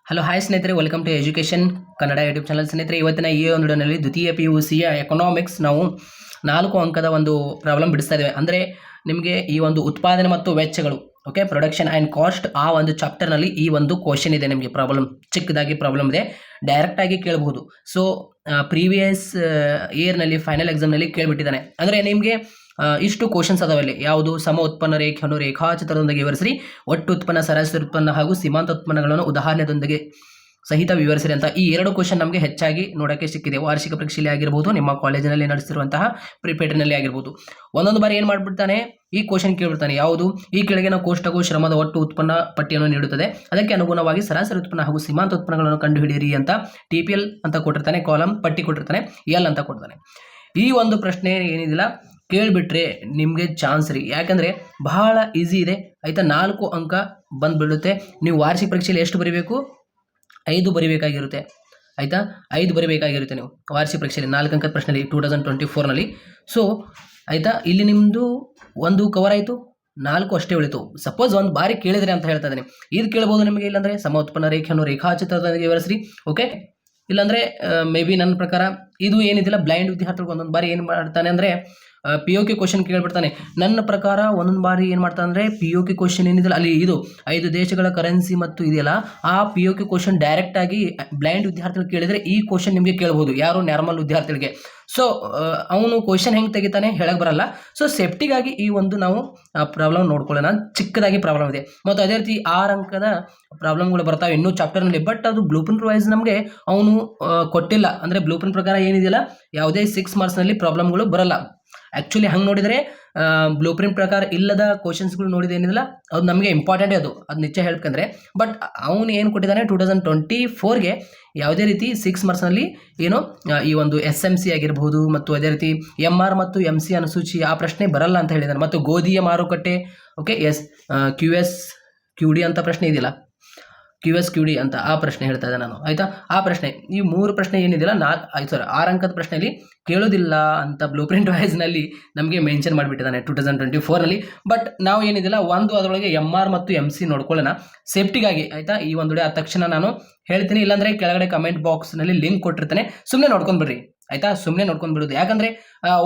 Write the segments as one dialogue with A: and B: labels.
A: Hello hi ಸ್ನೇಹಿತರೆ, welcome to education Kannada YouTube channel. ಸ್ನೇಹಿತರೆ, ಇವತ್ತಿನ ಈ ಒಂದು ವಿಡಿಯೋನಲ್ಲಿ ದ್ವಿತೀಯ PUCಯ ಎಕನಾಮಿಕ್ಸ್ ನಾವು 4 ಅಂಕದ ಒಂದು ಪ್ರಾಬ್ಲಮ್ ಬಿಡಿಸ್ತಾ ಇದ್ದೇವೆ. ಅಂದರೆ ನಿಮಗೆ ಈ ಒಂದು ಉತ್ಪಾದನೆ ಮತ್ತು ವೆಚ್ಚಗಳು, ಓಕೆ, ಪ್ರೊಡಕ್ಷನ್ ಆ್ಯಂಡ್ ಕಾಸ್ಟ್, ಆ ಒಂದು ಚಾಪ್ಟರ್ನಲ್ಲಿ ಈ ಒಂದು ಕ್ವಶನ್ ಇದೆ. ನಿಮಗೆ ಪ್ರಾಬ್ಲಮ್ ಚಿಕ್ಕದಾಗಿ ಪ್ರಾಬ್ಲಮ್ ಇದೆ, ಡೈರೆಕ್ಟಾಗಿ ಕೇಳಬಹುದು. ಸೊ ಪ್ರೀವಿಯಸ್ ಇಯರ್ನಲ್ಲಿ ಫೈನಲ್ ಎಕ್ಸಾಮ್ನಲ್ಲಿ ಕೇಳಿಬಿಟ್ಟಿದ್ದಾನೆ. ಅಂದರೆ ನಿಮಗೆ ಇಷ್ಟು ಕ್ವಶನ್ಸ್ ಅದಾವಲ್ಲಿ. ಯಾವುದು? ಸಮ ಉತ್ಪನ್ನ ರೇಖೆಯನ್ನು ರೇಖಾಚಿತ್ರದೊಂದಿಗೆ ವಿವರಿಸಿರಿ, ಒಟ್ಟು ಉತ್ಪನ್ನ, ಸರಾಸರಿ ಉತ್ಪನ್ನ ಹಾಗೂ ಸೀಮಾಂತ ಉತ್ಪನ್ನಗಳನ್ನು ಉದಾಹರಣೆಯೊಂದಿಗೆ ಸಹಿತ ವಿವರಿಸಿರಿ ಅಂತ ಈ 2 ಕ್ವಶನ್ ನಮಗೆ ಹೆಚ್ಚಾಗಿ ನೋಡೋಕ್ಕೆ ಸಿಕ್ಕಿದೆ. ವಾರ್ಷಿಕ ಪರೀಕ್ಷೆಯಲ್ಲಿ ಆಗಿರ್ಬೋದು, ನಿಮ್ಮ ಕಾಲೇಜಿನಲ್ಲಿ ನಡೆಸಿರುವಂತಹ ಪ್ರಿಪೇಟರ್ನಲ್ಲಿ ಆಗಿರ್ಬೋದು. ಒಂದೊಂದು ಬಾರಿ ಏನು ಮಾಡಿಬಿಡ್ತಾನೆ, ಈ ಕ್ವಶನ್ ಕೇಳಿಬಿಡ್ತಾನೆ. ಯಾವುದು? ಈ ಕೆಳಗಿನ ಕೋಷ್ಟಕವು ಶ್ರಮದ ಒಟ್ಟು ಉತ್ಪನ್ನ ಪಟ್ಟಿಯನ್ನು ನೀಡುತ್ತದೆ, ಅದಕ್ಕೆ ಅನುಗುಣವಾಗಿ ಸರಾಸರಿ ಉತ್ಪನ್ನ ಹಾಗೂ ಸೀಮಾಂತ ಉತ್ಪನ್ನಗಳನ್ನು ಕಂಡುಹಿಡಿಯಿರಿ ಅಂತ TPL ಅಂತ ಕೊಟ್ಟಿರ್ತಾನೆ, ಕಾಲಮ್ ಪಟ್ಟಿ ಕೊಟ್ಟಿರ್ತಾನೆ, L ಅಂತ ಕೊಡ್ತಾನೆ. ಈ ಒಂದು ಪ್ರಶ್ನೆ ಏನಿದಿಲ್ಲ ಕೇಳಿಬಿಟ್ರೆ ನಿಮಗೆ ಚಾನ್ಸ್ ರೀ. ಯಾಕಂದರೆ ಬಹಳ ಈಸಿ ಇದೆ ಆಯಿತಾ. 4 ಅಂಕ ಬಂದುಬಿಡುತ್ತೆ. ನೀವು ವಾರ್ಷಿಕ ಪರೀಕ್ಷೆಯಲ್ಲಿ ಎಷ್ಟು ಬರೀಬೇಕು? 5 ಬರೀಬೇಕಾಗಿರುತ್ತೆ ಆಯಿತಾ. 5 ಬರೀಬೇಕಾಗಿರುತ್ತೆ ನೀವು ವಾರ್ಷಿಕ ಪರೀಕ್ಷೆಯಲ್ಲಿ 4 ಅಂಕದ ಪ್ರಶ್ನೆಯಲ್ಲಿ 2024ನಲ್ಲಿ. ಸೊ ಆಯಿತಾ, ಇಲ್ಲಿ ನಿಮ್ಮದು 1 ಕವರ್ ಆಯಿತು, 4 ಅಷ್ಟೇ ಉಳಿತು. ಸಪೋಸ್ ಒಂದು ಬಾರಿ ಕೇಳಿದರೆ ಅಂತ ಹೇಳ್ತಾ ಇದ್ದೀನಿ. ಇದು ಕೇಳ್ಬೋದು ನಿಮಗೆ. ಇಲ್ಲಾಂದರೆ ಸಮ ಉತ್ಪನ್ನ ರೇಖೆಯನ್ನು ರೇಖಾಚಿತ್ರದೊಂದಿಗೆ ವಿವರಿಸ್ರಿ, ಓಕೆ. ಇಲ್ಲಾಂದರೆ ಮೇ ಬಿ ನನ್ನ ಪ್ರಕಾರ ಇದು ಏನಿದಿಲ್ಲ, ಬ್ಲೈಂಡ್ ವಿದ್ಯಾರ್ಥಿಗಳು ಒಂದೊಂದು ಬಾರಿ ಏನು ಮಾಡ್ತಾನೆ ಅಂದರೆ POQ ಕ್ವಶನ್ ಕೇಳಿಬಿಡ್ತಾನೆ. ನನ್ನ ಪ್ರಕಾರ ಒಂದೊಂದು ಬಾರಿ ಏನು ಮಾಡ್ತಾನೆ ಅಂದರೆ POQ ಕ್ವಶನ್ ಏನಿದಿಲ್ಲ ಅಲ್ಲಿ ಇದು 5 ದೇಶಗಳ ಕರೆನ್ಸಿ ಮತ್ತು ಇದೆಯಲ್ಲ, ಆ POQ ಕ್ವಶನ್ ಡೈರೆಕ್ಟಾಗಿ ಬ್ಲೈಂಡ್ ವಿದ್ಯಾರ್ಥಿಗಳು ಕೇಳಿದರೆ ಈ ಕ್ವಶನ್ ನಿಮಗೆ ಕೇಳ್ಬೋದು, ಯಾರು ನಾರ್ಮಲ್ ವಿದ್ಯಾರ್ಥಿಗಳಿಗೆ. ಸೊ ಅವನು ಕ್ವಶನ್ ಹೆಂಗೆ ತೆಗಿತಾನೆ ಹೇಳಕ್ಕೆ ಬರಲ್ಲ. ಸೊ ಸೇಫ್ಟಿಗಾಗಿ ಈ ಒಂದು ನಾವು ಪ್ರಾಬ್ಲಮ್ ನೋಡ್ಕೊಳ್ಳೋಣ. ಚಿಕ್ಕದಾಗಿ ಪ್ರಾಬ್ಲಮ್ ಇದೆ ಮತ್ತು ಅದೇ ರೀತಿ 6 ಅಂಕದ ಪ್ರಾಬ್ಲಮ್ಗಳು ಬರ್ತಾವೆ ಇನ್ನೂ ಚಾಪ್ಟರ್ನಲ್ಲಿ. ಬಟ್ ಅದು ಬ್ಲೂ ಪ್ರಿಂಟ್ ವೈಸ್ ನಮಗೆ ಅವನು ಕೊಟ್ಟಿಲ್ಲ. ಅಂದರೆ ಬ್ಲೂ ಪ್ರಿಂಟ್ ಪ್ರಕಾರ ಏನಿದೆಯಲ್ಲ, ಯಾವುದೇ 6 ಮಾರ್ಕ್ಸ್ನಲ್ಲಿ ಪ್ರಾಬ್ಲಮ್ಗಳು ಬರಲ್ಲ. ಆ್ಯಕ್ಚುಲಿ ಹಂಗೆ ನೋಡಿದರೆ ಬ್ಲೂ ಪ್ರಿಂಟ್ ಪ್ರಕಾರ ಇಲ್ಲದ ಕ್ವಶನ್ಸ್ಗಳು ನೋಡಿದ ಏನಿಲ್ಲ, ಅದು ನಮಗೆ ಇಂಪಾರ್ಟೆಂಟೇ, ಅದು ನಿಜ ಹೇಳ್ಬೇಕಂದ್ರೆ. ಬಟ್ ಅವನು ಏನು ಕೊಟ್ಟಿದ್ದಾನೆ 2024ಗೆ ಯಾವುದೇ ರೀತಿ 6 ಮಾರ್ಕ್ಸ್ನಲ್ಲಿ ಏನು ಈ ಒಂದು SMC ಆಗಿರ್ಬೋದು ಮತ್ತು ಅದೇ ರೀತಿ MR ಮತ್ತು MC ಅನುಸೂಚಿ ಆ ಪ್ರಶ್ನೆ ಬರಲ್ಲ ಅಂತ ಹೇಳಿದ್ದಾನೆ. ಮತ್ತು ಗೋಧಿಯ ಮಾರುಕಟ್ಟೆ, ಓಕೆ, QS QD ಅಂತ ಪ್ರಶ್ನೆ ಇದೆಯಲ್ಲ, QS QD ಅಂತ ಆ ಪ್ರಶ್ನೆ ಹೇಳ್ತಾ ಇದ್ದೆ ನಾನು ಆಯಿತಾ. ಆ ಪ್ರಶ್ನೆ, ಈ 3 ಪ್ರಶ್ನೆ ಏನಿದೆಯಲ್ಲ 6 ಅಂಕದ ಪ್ರಶ್ನೆಯಲ್ಲಿ ಕೇಳೋದಿಲ್ಲ ಅಂತ ಬ್ಲೂ ಪ್ರಿಂಟ್ ವೈಸ್ನಲ್ಲಿ ನಮಗೆ ಮೆನ್ಷನ್ ಮಾಡಿಬಿಟ್ಟಿದ್ದಾನೆ 2024ನಲ್ಲಿ. ಬಟ್ ನಾವು ಏನಿದೆಯಲ್ಲ ಅದರೊಳಗೆ MR ಮತ್ತು MC ನೋಡ್ಕೊಳ್ಳೋಣ ಸೇಫ್ಟಿಗಾಗಿ ಆಯಿತಾ. ಈ ಒಂದು ಆದ ತಕ್ಷಣ ನಾನು ಹೇಳ್ತೀನಿ, ಇಲ್ಲಾಂದರೆ ಕೆಳಗಡೆ ಕಮೆಂಟ್ ಬಾಕ್ಸ್ನಲ್ಲಿ ಲಿಂಕ್ ಕೊಟ್ಟಿರ್ತಾನೆ, ಸುಮ್ಮನೆ ನೋಡ್ಕೊಂಡ್ಬಿಡ್ರಿ ಆಯಿತಾ. ಸುಮ್ಮನೆ ನೋಡ್ಕೊಂಡ್ಬಿಡೋದು. ಯಾಕಂದರೆ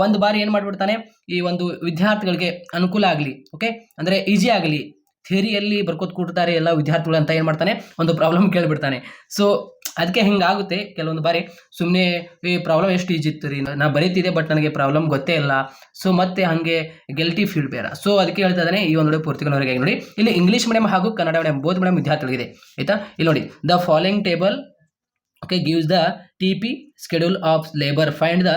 A: ಒಂದು ಬಾರಿ ಏನು ಮಾಡಿಬಿಡ್ತಾನೆ, ಈ ಒಂದು ವಿದ್ಯಾರ್ಥಿಗಳಿಗೆ ಅನುಕೂಲ ಆಗಲಿ, ಓಕೆ, ಅಂದರೆ ಈಸಿ ಆಗಲಿ, ಥಿಯರಿಯಲ್ಲಿ ಬರ್ಕೋತ ಕೂಡ್ತಾರೆ ಎಲ್ಲ ವಿದ್ಯಾರ್ಥಿಗಳು ಅಂತ ಏನು ಮಾಡ್ತಾನೆ, ಒಂದು ಪ್ರಾಬ್ಲಮ್ ಕೇಳಿಬಿಡ್ತಾನೆ. ಸೊ ಅದಕ್ಕೆ ಹಿಂಗಾಗುತ್ತೆ ಕೆಲವೊಂದು ಬಾರಿ. ಸುಮ್ಮನೆ ಈ ಪ್ರಾಬ್ಲಮ್ ಎಷ್ಟು ಈಜಿ ಇತ್ತು ರೀ, ನಾ ಬರೀತಿದ್ದೆ ಬಟ್ ನನಗೆ ಪ್ರಾಬ್ಲಮ್ ಗೊತ್ತೇ ಇಲ್ಲ. ಸೊ ಮತ್ತೆ ಹಾಗೆ ಗಿಲ್ಟಿ ಫೀಲ್ ಬೇಡ. ಸೊ ಅದಕ್ಕೆ ಹೇಳ್ತಾ ಇದ್ದಾನೆ ಈ ಒಂದು ಪೂರ್ತಿಗಳವರೆಗೆ. ನೋಡಿ, ಇಲ್ಲಿ ಇಂಗ್ಲೀಷ್ ಮೀಡಿಯಂ ಹಾಗೂ ಕನ್ನಡ ಮೀಡಿಯಂ ಬೋತ್ ಮೀಡಿಯಂ ವಿದ್ಯಾರ್ಥಿಗಳಿದೆ ಆಯಿತಾ. ಇಲ್ಲಿ ನೋಡಿ, the following table, okay, gives the TP schedule of labour, find the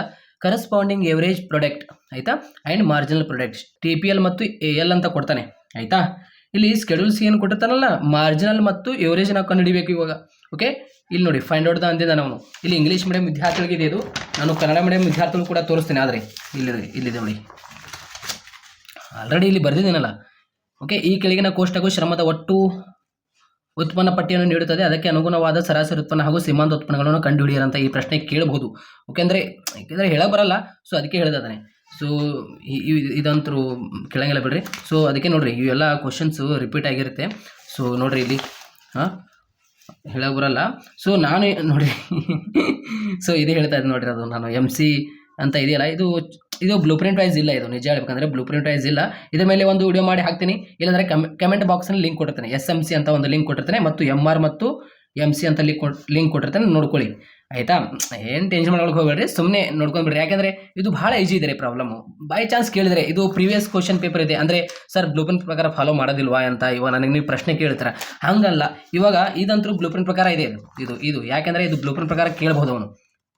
A: corresponding average product ಆಯಿತಾ ಆ್ಯಂಡ್ ಮಾರ್ಜಿನಲ್ ಪ್ರಾಡಕ್ಟ್ಸ್. TPL ಮತ್ತು AL ಅಂತ ಕೊಡ್ತಾನೆ ಆಯಿತಾ. ಇಲ್ಲಿ ಸ್ಕೆಡ್ಯೂಲ್ಸ್ ಏನು ಕೊಟ್ಟಿರ್ತಾನಲ್ಲ, ಮಾರ್ಜಿನಲ್ ಮತ್ತು ಎವರೇಜ್ ನಾವು ಕಂಡುಹಿಡಿಬೇಕು ಇವಾಗ, ಓಕೆ. ಇಲ್ಲಿ ನೋಡಿ, ಫೈಂಡ್ ಔಟ್ ದ ಅಂದಿದ್ದ ನಾವು. ಇಲ್ಲಿ ಇಂಗ್ಲೀಷ್ ಮೀಡಿಯಂ ವಿದ್ಯಾರ್ಥಿಗಳಿಗೆ ಇದು, ನಾನು ಕನ್ನಡ ಮೀಡಿಯಂ ವಿದ್ಯಾರ್ಥಿಗಳು ಕೂಡ ತೋರಿಸ್ತೀನಿ. ಆದರೆ ಇಲ್ಲಿದೆ ನೋಡಿ, ಆಲ್ರೆಡಿ ಇಲ್ಲಿ ಬರೆದಿದ್ದೀನಲ್ಲ, ಓಕೆ. ಈ ಕೆಳಗಿನ ಕೋಷ್ಟಕವು ಶ್ರಮದ ಒಟ್ಟು ಉತ್ಪನ್ನ ಪಟ್ಟಿಯನ್ನು ನೀಡುತ್ತದೆ, ಅದಕ್ಕೆ ಅನುಗುಣವಾದ ಸರಾಸರಿ ಉತ್ಪನ್ನ ಹಾಗೂ ಸೀಮಾಂತ ಉತ್ಪನ್ನಗಳನ್ನು ಕಂಡುಹಿಡಿಯರಂತ ಈ ಪ್ರಶ್ನೆ ಕೇಳಬಹುದು, ಓಕೆ. ಯಾಕೆಂದರೆ ಹೇಳಕ್ಕೆ ಬರಲ್ಲ, ಸೊ ಅದಕ್ಕೆ ಹೇಳಿದಾನೆ. ಸೊ ಇದಂತರೂ ಕೇಳಂಗಿಲ್ಲ ಬಿಡ್ರಿ. ಸೊ ಅದಕ್ಕೆ ನೋಡಿರಿ, ಇವೆಲ್ಲ ಕ್ವಶನ್ಸು ರಿಪೀಟ್ ಆಗಿರುತ್ತೆ. ಸೊ ನೋಡಿರಿ, ಇಲ್ಲಿ ಹೇಳಕ್ಕೆ ಬರಲ್ಲ. ಸೊ ನಾನು ನೋಡಿ ಸೊ ಇದು ಹೇಳ್ತಾ ಇದ್ದೀನಿ ನೋಡಿರಿ, ಅದು ನಾನು MC ಅಂತ ಇದೆಯಲ್ಲ, ಇದು ಬ್ಲೂ ಪ್ರಿಂಟ್ ವೈಸ್ ಇಲ್ಲ. ಇದು ನಿಜ ಹೇಳ್ಬೇಕಂದ್ರೆ ಬ್ಲೂ ಪ್ರಿಂಟ್ ವೈಸ್ ಇಲ್ಲ. ಇದ್ರ ಮೇಲೆ ಒಂದು ವಿಡಿಯೋ ಮಾಡಿ ಹಾಕ್ತೀನಿ, ಇಲ್ಲಾಂದರೆ ಕಮೆಂಟ್ ಬಾಕ್ಸ್ನಲ್ಲಿ ಲಿಂಕ್ ಕೊಟ್ಟಿರ್ತಾನೆ. SMC ಅಂತ ಒಂದು ಲಿಂಕ್ ಕೊಟ್ಟಿರ್ತಾನೆ ಮತ್ತು MR ಮತ್ತು MC ಅಂತ ಲಿಂಕ್ ಕೊಟ್ಟಿರ್ತಾನೆ, ನೋಡ್ಕೊಳ್ಳಿ ಆಯಿತಾ. ಏನು ಟೆನ್ಷನ್ ಮಾಡ್ಕೊಳಕ್ಕೆ ಹೋಗ್ಬೇಡ್ರಿ, ಸುಮ್ಮನೆ ನೋಡ್ಕೊಂಡ್ಬಿಡ್ರಿ. ಯಾಕೆಂದರೆ ಇದು ಭಾಳ ಈಜಿ ಇದೆ ಪ್ರಾಬ್ಲಮ್ಮು. ಬೈ ಚಾನ್ಸ್ ಕೇಳಿದರೆ ಇದು ಪ್ರೀವಿಯಸ್ ಕ್ವಶನ್ ಪೇಪರ್ ಇದೆ ಅಂದರೆ ಸರ್ ಬ್ಲೂ ಪ್ರಿಂಟ್ ಪ್ರಕಾರ ಫಾಲೋ ಮಾಡೋದಿಲ್ವಾ ಅಂತ ಇವಾಗ ನನಗೆ ನೀವು ಪ್ರಶ್ನೆ ಕೇಳ್ತಾರೆ. ಹಂಗಲ್ಲ, ಇವಾಗ ಇದಂತೂ ಬ್ಲೂ ಪ್ರಿಂಟ್ ಪ್ರಕಾರ ಇದೆ. ಇದು ಯಾಕೆಂದರೆ ಇದು ಬ್ಲೂ ಪ್ರಿಂಟ್ ಪ್ರಕಾರ ಕೇಳ್ಬೋದು ಅವನು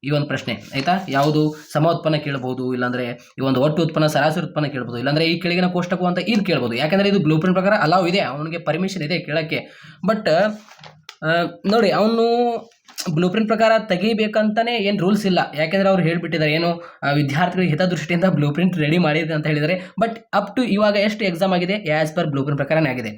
A: ಈ ಒಂದು ಪ್ರಶ್ನೆ ಆಯಿತಾ. ಯಾವುದು? ಸಮ ಉತ್ಪನ್ನ ಕೇಳ್ಬೋದು, ಇಲ್ಲಾಂದರೆ ಈ ಒಂದು ಒಟ್ಟು ಉತ್ಪನ್ನ ಸರಾಸರಿ ಉತ್ಪನ್ನ ಕೇಳ್ಬೋದು, ಇಲ್ಲಾಂದರೆ ಈ ಕೆಳಗಿನ ಕೋಷ್ಟಕ ಅಂತ ಇದು ಕೇಳ್ಬೋದು. ಯಾಕೆಂದರೆ ಇದು ಬ್ಲೂ ಪ್ರಿಂಟ್ ಪ್ರಕಾರ ಅಲಾವ್ ಇದೆ, ಅವನಿಗೆ ಪರ್ಮಿಷನ್ ಇದೆ ಕೇಳೋಕ್ಕೆ. ಬಟ್ ನೋಡಿ, ಅವನು ಬ್ಲೂ ಪ್ರಿಂಟ್ ಪ್ರಕಾರ ತೆಗಿಬೇಕಂತಲೇ ಏನು ರೂಲ್ಸ್ ಇಲ್ಲ. ಯಾಕೆಂದರೆ ಅವ್ರು ಹೇಳಿಬಿಟ್ಟಿದ್ದಾರೆ, ಏನು ವಿದ್ಯಾರ್ಥಿಗಳಿಗೆ ಹಿತದೃಷ್ಟಿಯಿಂದ ಬ್ಲೂ ಪ್ರಿಂಟ್ ರೆಡಿ ಮಾಡಿದೆ ಅಂತ ಹೇಳಿದ್ದಾರೆ. ಬಟ್ ಅಪ್ ಟು ಇವಾಗ ಎಷ್ಟು ಎಕ್ಸಾಮ್ ಆಗಿದೆ, ಆ್ಯಸ್ ಪರ್ ಬ್ಲೂ ಪ್ರಿಂಟ್ ಪ್ರಕಾರನೇ ಆಗಿದೆ.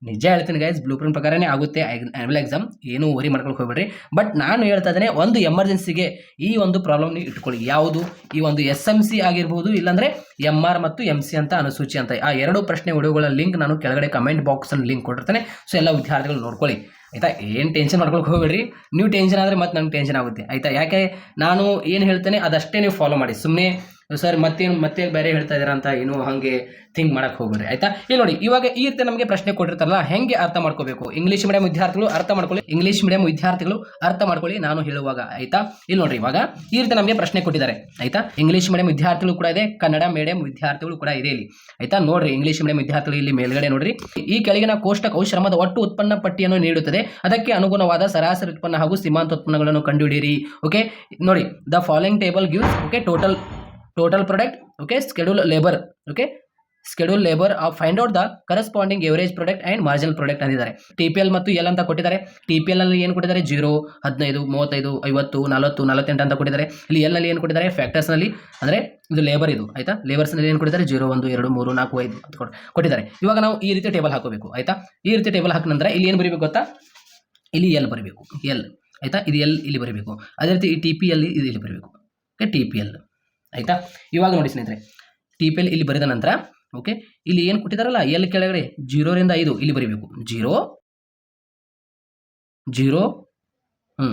A: ನಿಜ ಹೇಳ್ತೀನಿ ಗೈಸ್, ಬ್ಲೂ ಪ್ರಿಂಟ್ ಪ್ರಕಾರನೇ ಆಗುತ್ತೆ ಆ್ಯನ್ಯುವಲ್ ಎಕ್ಸಾಮ್, ಏನೂ ವರಿ ಮಾಡ್ಕೊಳಕ್ಕೆ ಹೋಗ್ಬೇಡ್ರಿ. ಬಟ್ ನಾನು ಹೇಳ್ತಾ ಇದ್ದೇನೆ, ಒಂದು ಎಮರ್ಜೆನ್ಸಿಗೆ ಈ ಒಂದು ಪ್ರಾಬ್ಲಮ್ ನೀವು ಇಟ್ಕೊಳ್ಳಿ. ಯಾವುದು? ಈ ಒಂದು SMC ಆಗಿರ್ಬೋದು, ಇಲ್ಲಾಂದರೆ MR ಮತ್ತು MC ಅಂತ ಅನುಸೂಚಿ ಅಂತ ಆ 2 ಪ್ರಶ್ನೆ ವಿಡಿಯೋಗಳ ಲಿಂಕ್ ನಾನು ಕೆಳಗಡೆ ಕಮೆಂಟ್ ಬಾಕ್ಸಲ್ಲಿ ಲಿಂಕ್ ಕೊಟ್ಟಿರ್ತೇನೆ. ಸೊ ಎಲ್ಲ ವಿದ್ಯಾರ್ಥಿಗಳು ನೋಡ್ಕೊಳ್ಳಿ ಆಯಿತಾ. ಏನು ಟೆನ್ಷನ್ ಮಾಡ್ಕೊಳಕ್ಕೆ ಹೋಗ್ಬೇಡ್ರಿ. ನೀವು ಟೆನ್ಷನ್ ಆದರೆ ಮತ್ತೆ ನನಗೆ ಟೆನ್ಷನ್ ಆಗುತ್ತೆ ಆಯಿತಾ. ಯಾಕೆ ನಾನು ಏನು ಹೇಳ್ತೇನೆ ಅದಷ್ಟೇ ನೀವು ಫಾಲೋ ಮಾಡಿ. ಸುಮ್ಮನೆ ಸರ್ ಮತ್ತೆ ಬೇರೆ ಹೇಳ್ತಾ ಇದ್ದೀರಾ ಅಂತ ಏನು ಹಾಗೆ ಥಿಂಕ್ ಮಾಡಕ್ಕೆ ಹೋಗ್ಬೇಡ್ರಿ ಆಯಿತಾ. ಇಲ್ಲಿ ನೋಡಿ, ಇವಾಗ ಈ ರೀತಿ ನಮಗೆ ಪ್ರಶ್ನೆ ಕೊಟ್ಟಿರ್ತಾರಲ್ಲ, ಹೆಂಗೆ ಅರ್ಥ ಮಾಡ್ಕೋಬೇಕು. ಇಂಗ್ಲೀಷ್ ಮೀಡಿಯಂ ವಿದ್ಯಾರ್ಥಿಗಳು ಅರ್ಥ ಮಾಡ್ಕೊಳ್ಳಿ, ಅರ್ಥ ಮಾಡ್ಕೊಳ್ಳಿ ನಾನು ಹೇಳುವಾಗ ಆಯಿತಾ. ಇಲ್ಲಿ ನೋಡ್ರಿ, ಇವಾಗ ಈ ರೀತಿ ನಮಗೆ ಪ್ರಶ್ನೆ ಕೊಟ್ಟಿದ್ದಾರೆ ಆಯಿತಾ. ಇಂಗ್ಲೀಷ್ ಮೀಡಿಯಂ ವಿದ್ಯಾರ್ಥಿಗಳು ಕೂಡ ಇದೆ, ಕನ್ನಡ ಮೀಡಿಯಂ ವಿದ್ಯಾರ್ಥಿಗಳು ಕೂಡ ಇದೆ ಇಲ್ಲಿ ಆಯಿತಾ. ನೋಡ್ರಿ, ಇಂಗ್ಲೀಷ್ ಮೀಡಿಯಂ ವಿದ್ಯಾರ್ಥಿಗಳು ಇಲ್ಲಿ ಮೇಲ್ಗಡೆ ನೋಡ್ರಿ, ಈ ಕೆಳಗಿನ ಕೋಷ್ಟಕವು ಶ್ರಮದ ಒಟ್ಟು ಉತ್ಪನ್ನ ಪಟ್ಟಿಯನ್ನು ನೀಡುತ್ತದೆ, ಅದಕ್ಕೆ ಅನುಗುಣವಾದ ಸರಾಸರಿ ಉತ್ಪನ್ನ ಹಾಗೂ ಸೀಮಾಂತ ಉತ್ಪನ್ನಗಳನ್ನು ಕಂಡುಹಿಡಿಯಿರಿ. ಓಕೆ, ನೋಡಿ, the following table gives okay total product okay schedule labour of find out the corresponding average product and marginal product ಅಂದಿದ್ದಾರೆ. TPL ಮತ್ತು ಎಲ್ ಅಂತ ಕೊಟ್ಟಿದ್ದಾರೆ. TPL ನಲ್ಲಿ ಏನು ಕೊಟ್ಟಿದ್ದಾರೆ? 0, 15, 35, 50, 40, 48 ಅಂತ ಕೊಟ್ಟಿದ್ದಾರೆ. ಇಲ್ಲಿ ಎಲ್ ನಲ್ಲಿ ಏನು ಕೊಟ್ಟಿದ್ದಾರೆ? ಫ್ಯಾಕ್ಟರ್ಸ್ನಲ್ಲಿ ಅಂದರೆ ಇದು ಲೇಬರ್ ಇದು ಆಯಿತಾ. ಲೇಬರ್ಸ್ನಲ್ಲಿ ಏನು ಕೊಟ್ಟಿದ್ದಾರೆ? 0, 1, 2, 3, 4, 5 ಅಂತ ಕೊಟ್ಟಿದ್ದಾರೆ. ಇವಾಗ ನಾವು ಈ ರೀತಿ ಟೇಬಲ್ ಹಾಕೋಬೇಕು ಆಯಿತಾ. ಈ ರೀತಿ ಟೇಬಲ್ ಹಾಕಿದ ನಂತರ ಇಲ್ಲಿ ಏನು ಬರೀಬೇಕು ಗೊತ್ತಾ? ಇಲ್ಲಿ ಎಲ್ ಬರೀಬೇಕು, ಎಲ್ ಆಯಿತಾ. ಇದು ಎಲ್ ಇಲ್ಲಿ ಬರೀಬೇಕು. ಅದೇ ರೀತಿ ಈ TPL ಇದು ಇಲ್ಲಿ ಬರೀಬೇಕು. ಓಕೆ, TPL ಆಯಿತಾ. ಇವಾಗ ನೋಡಿ ಸ್ನೇಹಿತರೆ, TPL ಇಲ್ಲಿ ಬರೆದ ನಂತರ ಓಕೆ, ಇಲ್ಲಿ ಏನು ಕೊಟ್ಟಿದ್ದಾರಲ್ಲ ಎಲ್ ಕೆಳಗಡೆ 0 ರಿಂದ 5 ಇಲ್ಲಿ ಬರೀಬೇಕು. 0, 1,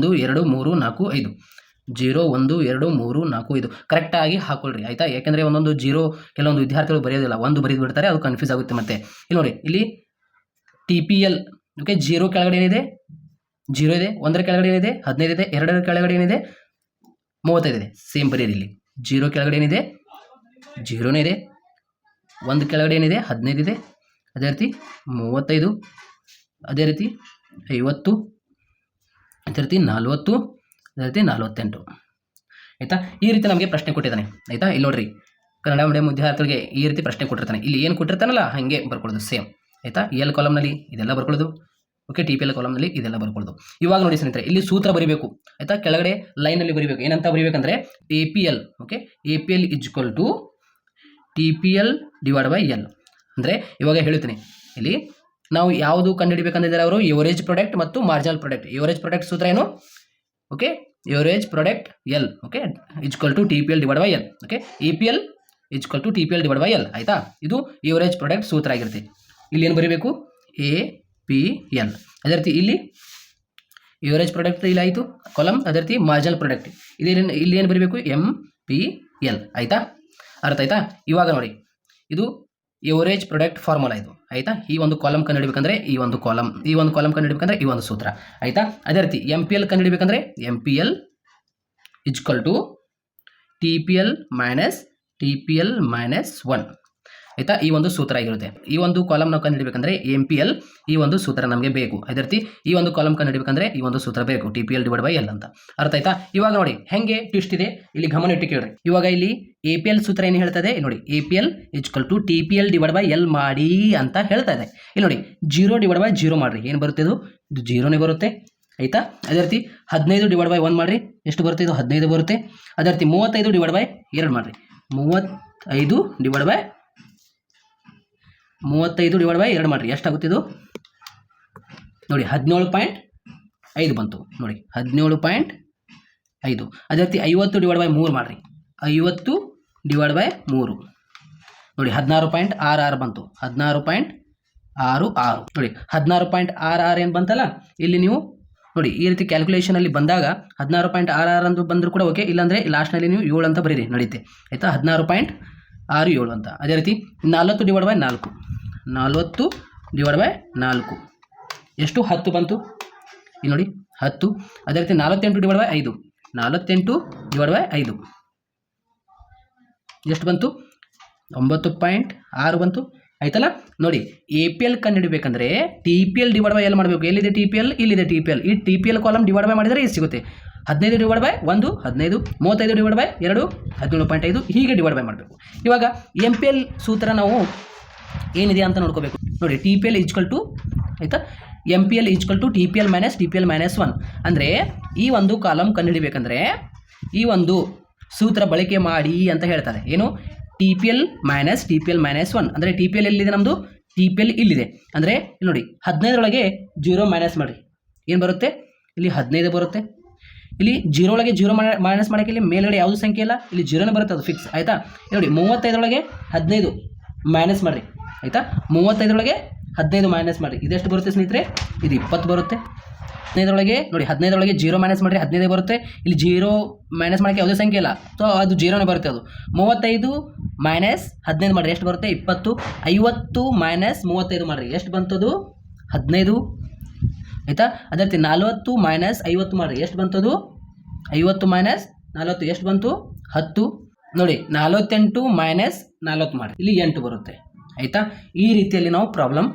A: 2, 3, 4, 5 0, 1, 2, 3, 4, 5 ಕರೆಕ್ಟಾಗಿ ಹಾಕೊಳ್ರಿ ಆಯಿತಾ. ಯಾಕೆಂದರೆ ಒಂದೊಂದು 0 ಕೆಲವೊಂದು ವಿದ್ಯಾರ್ಥಿಗಳು ಬರೆಯೋದಿಲ್ಲ, ಒಂದು ಬರೆದು ಬಿಡ್ತಾರೆ, ಅದು ಕನ್ಫ್ಯೂಸ್ ಆಗುತ್ತೆ ಮತ್ತೆ. ಇಲ್ಲಿ ನೋಡಿ, ಇಲ್ಲಿ TPL ಓಕೆ 0 ಕೆಳಗಡೆ ಏನಿದೆ? 0 ಇದೆ. 1 ಕೆಳಗಡೆ ಏನಿದೆ? 15 ಇದೆ. 2 ಕೆಳಗಡೆ ಏನಿದೆ? 35 ಇದೆ. ಸೇಮ್ ಬರೀರಿ. ಇಲ್ಲಿ 0 ಕೆಳಗಡೆ ಏನಿದೆ? 0ನೇ ಇದೆ. 1 ಕೆಳಗಡೆ ಏನಿದೆ? 15 ಇದೆ. ಅದೇ ರೀತಿ 35, ಅದೇ ರೀತಿ 50, ಅದೇ ರೀತಿ 40, ಅದೇ ರೀತಿ 48 ಆಯಿತಾ. ಈ ರೀತಿ ನಮಗೆ ಪ್ರಶ್ನೆ ಕೊಟ್ಟಿದ್ದಾನೆ ಆಯಿತಾ. ಇಲ್ಲಿ ನೋಡ್ರಿ, ಕನ್ನಡ ಮೀಡಿಯಂ ವಿದ್ಯಾರ್ಥಿಗಳಿಗೆ ಈ ರೀತಿ ಪ್ರಶ್ನೆ ಕೊಟ್ಟಿರ್ತಾನೆ. ಇಲ್ಲಿ ಏನು ಕೊಟ್ಟಿರ್ತಾನಲ್ಲ ಹಾಗೆ ಬರ್ಕೊಳ್ಳೋದು ಸೇಮ್ ಆಯಿತಾ. ಎಲ್ ಕಾಲಮ್ನಲ್ಲಿ ಇದೆಲ್ಲ ಬರ್ಕೊಳ್ಳೋದು ಓಕೆ, TPL ಕಾಲಮ್ನಲ್ಲಿ ಇದೆಲ್ಲ ಬರ್ಕೊಳ್ಳೋದು. ಇವಾಗ ನೋಡಿ ಸ್ನೇಹಿತರೆ, ಇಲ್ಲಿ ಸೂತ್ರ ಬರೀಬೇಕು ಆಯಿತಾ. ಕೆಳಗಡೆ ಲೈನಲ್ಲಿ ಬರೀಬೇಕು. ಏನಂತ ಬರೀಬೇಕಂದ್ರೆ APL okay, APL = TPL / L ಅಂದರೆ ಇವಾಗ ಹೇಳ್ತೀನಿ. ಇಲ್ಲಿ ನಾವು ಯಾವುದು ಕಂಡುಹಿಡಿಬೇಕಂದಿದ್ದಾರೆ ಅವರು? ಎವರೇಜ್ ಪ್ರಾಡಕ್ಟ್ ಮತ್ತು ಮಾರ್ಜಿನಲ್ ಪ್ರಾಡಕ್ಟ್. ಎವರೇಜ್ ಪ್ರಾಡಕ್ಟ್ ಸೂತ್ರ ಏನು? Okay, average product L okay = TPL / L okay. APL = TPL / L ಆಯಿತಾ. ಇದು ಎವರೇಜ್ ಪ್ರಾಡಕ್ಟ್ ಸೂತ್ರ ಆಗಿರುತ್ತೆ. ಇಲ್ಲಿ ಏನು ಬರೀಬೇಕು? APL. ಅದೇ ರೀತಿ ಇಲ್ಲಿ ಎವರೇಜ್ ಪ್ರಾಡಕ್ಟ್ ಇಲ್ಲಿ ಆಯಿತು ಕಾಲಮ್. ಅದೇ ರೀತಿ ಮಾರ್ಜಿನಲ್ ಪ್ರಾಡಕ್ಟ್ ಇಲ್ಲಿ ಏನು ಬರೀಬೇಕು? MPL ಆಯಿತಾ. ಅರ್ಥ ಆಯ್ತಾ. ಇವಾಗ ನೋಡಿ, ಇದು ಎವರೇಜ್ ಪ್ರಾಡಕ್ಟ್ ಫಾರ್ಮುಲಾ ಇದು ಆಯಿತಾ. ಈ ಒಂದು ಕಾಲಮ್ ಕಂಡುಹಿಡಬೇಕಂದ್ರೆ ಈ ಒಂದು ಕಾಲಮ್ ಕಂಡುಹಿಡಬೇಕಂದ್ರೆ ಈ ಒಂದು ಸೂತ್ರ ಆಯಿತಾ. ಅದೇ ರೀತಿ MPL ಕಂಡುಹಿಡಬೇಕಂದ್ರೆ MPL = TPL - 1 ಆಯಿತಾ. ಈ ಒಂದು ಸೂತ್ರ ಆಗಿರುತ್ತೆ. ಈ ಒಂದು ಕಾಲಮ್ ನಾವು ಕಂಡುಹಿಡಬೇಕಂದ್ರೆ MPL ಈ ಒಂದು ಸೂತ್ರ ನಮಗೆ ಬೇಕು. ಅದೇ ರೀತಿ ಈ ಒಂದು ಕಾಲಮ್ ಕಂಡುಹಿಡಬೇಕಂದ್ರೆ ಈ ಒಂದು ಸೂತ್ರ ಬೇಕು, TPL / L ಅಂತ. ಅರ್ಥ ಆಯ್ತಾ. ಇವಾಗ ನೋಡಿ ಹೆಂಗೆ ಟ್ವಿಸ್ಟ್ ಇದೆ, ಇಲ್ಲಿ ಗಮನ ಇಟ್ಟು ಕೇಳ್ರಿ. ಇವಾಗ ಇಲ್ಲಿ APL ಸೂತ್ರ ಏನು ಹೇಳ್ತದೆ ನೋಡಿ? APL = TPL / L ಮಾಡಿ ಅಂತ ಹೇಳ್ತಾ ಇದೆ. ಇಲ್ಲಿ ನೋಡಿ 0 / 0 ಮಾಡಿರಿ, ಏನು ಬರುತ್ತೆ? ಇದು 0ನೇ ಬರುತ್ತೆ ಆಯಿತಾ. ಅದೇ ರೀತಿ 15 / 1 ಮಾಡಿರಿ, ಎಷ್ಟು ಬರುತ್ತೆ? ಇದು 15 ಬರುತ್ತೆ. ಅದೇ ರೀತಿ 35 / 2 ಮಾಡಿರಿ, 35 / 2 ಮಾಡಿರಿ, ಎಷ್ಟಾಗುತ್ತೆ ಇದು? ನೋಡಿ 17.5 ಬಂತು ನೋಡಿ, 17.5. ಅದೇ ರೀತಿ 50 / 3 ಮಾಡಿರಿ, 50 / 3 ನೋಡಿ 16.66 ಬಂತು, 16.66 ನೋಡಿ 16.66 ಏನು ಬಂತಲ್ಲ. ಇಲ್ಲಿ ನೀವು ನೋಡಿ ಈ ರೀತಿ ಕ್ಯಾಲ್ಕುಲೇಷನಲ್ಲಿ ಬಂದಾಗ 16.66 ಅಂತ ಬಂದರೂ ಕೂಡ ಓಕೆ, ಇಲ್ಲಾಂದರೆ ಲಾಸ್ಟ್ನಲ್ಲಿ ನೀವು 7 ಅಂತ ಬರೀರಿ ನಡೀತೆ ಆಯಿತಾ. 16.67 ಅಂತ. ಅದೇ ರೀತಿ 40 / 4, 40 / 4 ಎಷ್ಟು? 10 ಬಂತು ಇಲ್ಲಿ ನೋಡಿ 10. ಅದೇ ರೀತಿ 48 / 5, 48 / 5 ಎಷ್ಟು ಬಂತು? 9.6 ಬಂತು ಆಯ್ತಲ್ಲ. ನೋಡಿ APL ಕಂಡುಹಿಡಬೇಕಂದ್ರೆ TPL / L ಮಾಡಬೇಕು. ಎಲ್ಲಿದೆ TPL? ಇಲ್ಲಿದೆ TPL. ಈ TPL ಕಾಲಮ್ ಡಿವೈಡ್ ಮಾಡಿದರೆ ಇದು ಸಿಗುತ್ತೆ. 15 / 1 15, 35 / 2 17.5 ಹೀಗೆ ಡಿವೈಡ್ ಮಾಡಬೇಕು. ಇವಾಗ MPL ಸೂತ್ರ ನಾವು ಏನಿದೆ ಅಂತ ನೋಡ್ಕೋಬೇಕು. ನೋಡಿ TPL = ಆಯಿತಾ, MPL = TPL - 1 ಅಂದರೆ ಈ ಒಂದು ಕಾಲಮ್ ಕಂಡುಹಿಡಬೇಕಂದ್ರೆ ಈ ಒಂದು ಸೂತ್ರ ಬಳಕೆ ಮಾಡಿ ಅಂತ ಹೇಳ್ತಾರೆ. ಏನು? TPL - 1 ಅಂದರೆ TPL ಎಲ್ಲಿದೆ ನಮ್ಮದು? TPL ಇಲ್ಲಿದೆ. ಅಂದರೆ ಇಲ್ಲಿ ನೋಡಿ 15ರೊಳಗೆ 0 ಮೈನಸ್ ಮಾಡಿರಿ, ಏನು ಬರುತ್ತೆ? ಇಲ್ಲಿ 15 ಬರುತ್ತೆ. ಇಲ್ಲಿ 0 ಒಳಗೆ 0 ಮೈನಸ್ ಮಾಡೋಕ್ಕೆ ಇಲ್ಲಿ ಮೇಲ್ಗಡೆ ಯಾವುದು ಸಂಖ್ಯೆ ಇಲ್ಲ, ಇಲ್ಲಿ 0ನೇ ಬರುತ್ತೆ, ಅದು ಫಿಕ್ಸ್ ಆಯಿತಾ. ನೋಡಿ 35ರೊಳಗೆ 15 ಮೈನಸ್ ಮಾಡಿರಿ ಆಯಿತಾ. 35ರೊಳಗೆ 15 ಮೈನಸ್ ಮಾಡಿರಿ, ಇದೆಷ್ಟು ಬರುತ್ತೆ ಸ್ನೇಹಿತರೆ? ಇದು 20 ಬರುತ್ತೆ. 15ರೊಳಗೆ ನೋಡಿ, 15ರೊಳಗೆ 0 ಮೈನಸ್ ಮಾಡಿರಿ 15 ಬರುತ್ತೆ. ಇಲ್ಲಿ 0 ಮೈನಸ್ ಮಾಡೋಕ್ಕೆ ಯಾವುದೇ ಸಂಖ್ಯೆ ಇಲ್ಲ, ಸೊ ಅದು 0ನೇ ಬರುತ್ತೆ. ಅದು 35 ಮೈನಸ್ 15 ಮಾಡಿರಿ, ಎಷ್ಟು ಬರುತ್ತೆ? 20. 50 ಮೈನಸ್ 35 ಮಾಡಿರಿ, ಎಷ್ಟು ಬಂತದು? 15 ಆಯಿತಾ. ಅದೇ ರೀತಿ 40 ಮೈನಸ್ 50 ಮಾಡಿರಿ, ಎಷ್ಟು ಬಂತದು? 50 ಮೈನಸ್ 40 ಎಷ್ಟು ಬಂತು? 10. ನೋಡಿ 48 ಮೈನಸ್ 40 ಮಾಡಿ, ಇಲ್ಲಿ 8 ಬರುತ್ತೆ ಆಯಿತಾ. ಈ ರೀತಿಯಲ್ಲಿ ನಾವು ಪ್ರಾಬ್ಲಮ್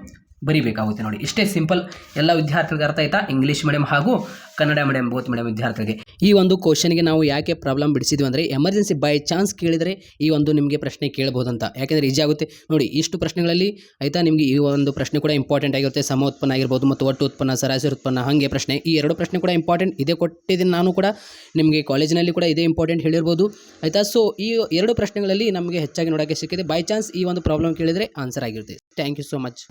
A: ಬರಿಬೇಕಾಗುತ್ತೆ ನೋಡಿ. ಇಷ್ಟೇ ಸಿಂಪಲ್. ಎಲ್ಲ ವಿದ್ಯಾರ್ಥಿಗಳಿಗೆ ಅರ್ಥ ಆಯ್ತಾ? ಇಂಗ್ಲೀಷ್ ಮೀಡಿಯಂ ಹಾಗೂ ಕನ್ನಡ ಮೀಡಿಯಂ ಬೋತ್ ಮೀಡಿಯಂ ವಿದ್ಯಾರ್ಥಿಗಳಿಗೆ ಈ ಒಂದು ಕ್ವಶನ್ಗೆ ನಾವು ಯಾಕೆ ಪ್ರಾಬ್ಲಮ್ ಬಿಡಿಸಿದ್ವಿ ಅಂದರೆ, ಎಮರ್ಜೆನ್ಸಿ ಬೈ ಚಾನ್ಸ್ ಕೇಳಿದರೆ ಈ ಒಂದು ನಿಮಗೆ ಪ್ರಶ್ನೆ ಕೇಳ್ಬೋದಂತ. ಯಾಕೆಂದರೆ ಈಜಿ ಆಗುತ್ತೆ ನೋಡಿ. ಇಷ್ಟು ಪ್ರಶ್ನೆಗಳಲ್ಲಿ ಆಯಿತಾ ನಿಮಗೆ ಈ ಒಂದು ಪ್ರಶ್ನೆ ಕೂಡ ಇಂಪಾರ್ಟೆಂಟ್ ಆಗಿರುತ್ತೆ. ಸಮ ಉತ್ಪನ್ನ ಆಗಿರ್ಬೋದು ಮತ್ತು ಒಟ್ಟು ಉತ್ಪನ್ನ, ಸರಾಸರಿ ಉತ್ಪನ್ನ, ಹಾಗೆ ಪ್ರಶ್ನೆ, ಈ ಎರಡು ಪ್ರಶ್ನೆ ಕೂಡ ಇಂಪಾರ್ಟೆಂಟ್ ಇದೇ ಕೊಟ್ಟಿದ್ದೀನಿ ನಾನು ಕೂಡ ನಿಮಗೆ. ಕಾಲೇಜಿನಲ್ಲಿ ಕೂಡ ಇದೇ ಇಂಪಾರ್ಟೆಂಟ್ ಹೇಳಿರ್ಬೋದು ಆಯಿತಾ. ಸೊ ಈ ಎರಡು ಪ್ರಶ್ನೆಗಳಲ್ಲಿ ನಮಗೆ ಹೆಚ್ಚಾಗಿ ನೋಡೋಕ್ಕೆ ಸಿಕ್ಕಿದೆ. ಬೈ ಚಾನ್ಸ್ ಈ ಒಂದು ಪ್ರಾಬ್ಲಮ್ ಕೇಳಿದರೆ ಆನ್ಸರ್ ಆಗಿರುತ್ತೆ. Thank you so much.